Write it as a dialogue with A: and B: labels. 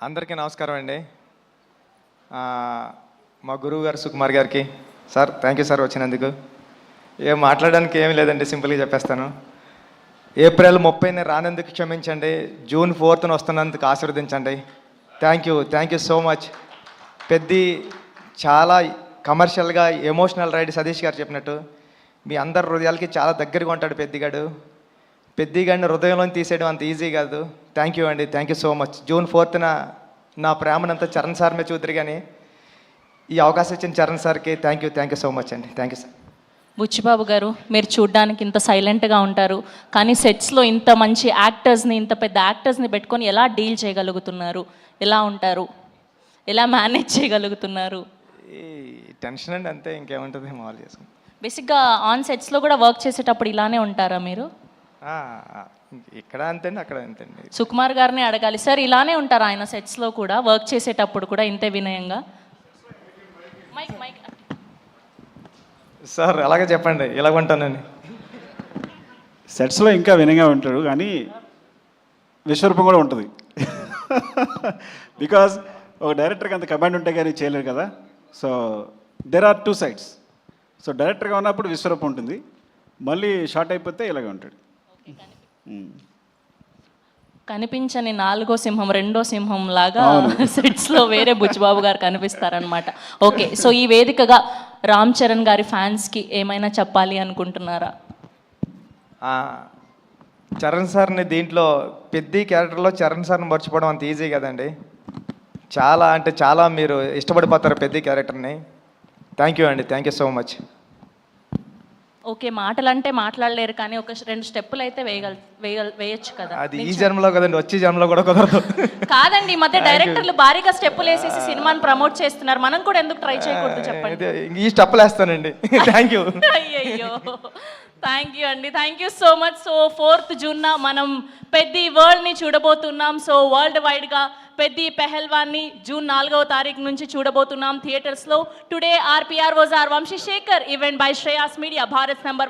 A: అందరికీ నమస్కారం అండి. మా గురువు గారు సుకుమార్ గారికి సార్ థ్యాంక్ యూ సార్ వచ్చినందుకు. ఏం మాట్లాడడానికి ఏమీ లేదండి, సింపుల్గా చెప్పేస్తాను. ఏప్రిల్ 30ని రానందుకు క్షమించండి, జూన్ 4న వస్తున్నందుకు ఆశీర్వదించండి. Thank you so much. Peddi చాలా కమర్షియల్గా ఎమోషనల్ రైడ్ సతీష్ గారు చెప్పినట్టు మీ అందరి హృదయాలకి చాలా దగ్గరగా ఉంటాడు పెద్దిగాడిని హృదయంలో తీసేయడం అంత ఈజీ కాదు. థ్యాంక్ యూ అండి, thank you so much. June 4న నా ప్రేమనంతా చరణ్ సార్ మీద చూద్దరు, కానీ ఈ అవకాశం ఇచ్చిన చరణ్ సార్కి థ్యాంక్ యూ సో మచ్ అండి. Thank you sir.
B: Buchibabu garu, మీరు చూడ్డానికి ఇంత సైలెంట్గా ఉంటారు, కానీ సెట్స్లో ఇంత మంచి యాక్టర్స్ని, ఇంత పెద్ద యాక్టర్స్ని పెట్టుకొని ఎలా డీల్ చేయగలుగుతున్నారు? ఎలా ఉంటారు? ఎలా మేనేజ్ చేయగలుగుతున్నారు?
A: ఈ టెన్షన్ అండి, అంతే, ఇంకేముంటుంది, మామూలు చేసుకుంటాం.
B: బేసిక్గా ఆన్ సెట్స్లో కూడా వర్క్ చేసేటప్పుడు ఇలానే ఉంటారా మీరు?
A: ఇక్కడ అంతేండి, అక్కడ అంతేండి.
B: సుకుమార్ గారిని అడగాలి సార్, ఇలానే ఉంటారా ఆయన సెట్స్లో కూడా, వర్క్ చేసేటప్పుడు కూడా ఇంతే వినయంగా? మైక్ మైక్
A: సార్ అలాగే చెప్పండి, ఇలాగ ఉంటానని.
C: సెట్స్లో ఇంకా వినయంగా ఉంటాడు, కానీ విశ్వరూపం కూడా ఉంటుంది. బికాజ్ ఒక డైరెక్టర్కి అంత కమాండ్ ఉంటే కానీ చేయలేరు కదా. So there are 2 sides. So డైరెక్టర్గా ఉన్నప్పుడు విశ్వరూపం ఉంటుంది, మళ్ళీ షార్ట్ అయిపోతే ఇలాగే ఉంటాడు.
B: కనిపించని 4వ సింహం 2వ సింహం లాగా సెట్స్లో వేరే బుచ్చిబాబు గారు కనిపిస్తారనమాట. ఓకే, సో ఈ వేదికగా రామ్ చరణ్ గారి ఫ్యాన్స్కి ఏమైనా చెప్పాలి అనుకుంటున్నారా?
A: చరణ్ సార్ని దీంట్లో పెద్ద క్యారెక్టర్లో చరణ్ సార్ని మర్చిపోవడం అంత ఈజీ కదండి. చాలా అంటే చాలా మీరు ఇష్టపడిపోతారు పెద్ద క్యారెక్టర్ని. థ్యాంక్ యూ అండి, thank you so much.
B: Okay, మాటలంటే మాట్లాడలేరు, కానీ ఒక 2 స్టెప్పులు అయితే వేయచ్చు కదా.
A: అది ఈ జన్మలో కదండి, వచ్చే జన్మలో కూడా కుదరదు.
B: కాదండి, ఈ మధ్య డైరెక్టర్లు భారీగా స్టెప్పులు వేసేసి సినిమాని ప్రమోట్ చేస్తున్నారు, మనం కూడా ఎందుకు ట్రై చేయకూడదు చెప్పండి?
A: ఈ స్టెప్పులు వేస్తానండి. Thank you.
B: అయ్యయ్యో, థ్యాంక్ యూ అండి, thank you so much. So 4th జూన్న మనం పెద్ది వరల్డ్ని చూడబోతున్నాం. సో వరల్డ్ వైడ్గా పెద్ది పెహల్వాన్ని జూన్ 4వ తారీఖు నుంచి చూడబోతున్నాం థియేటర్స్లో. Today RPR was our Vamsi Sekhar event by Shreyas media, Bharat number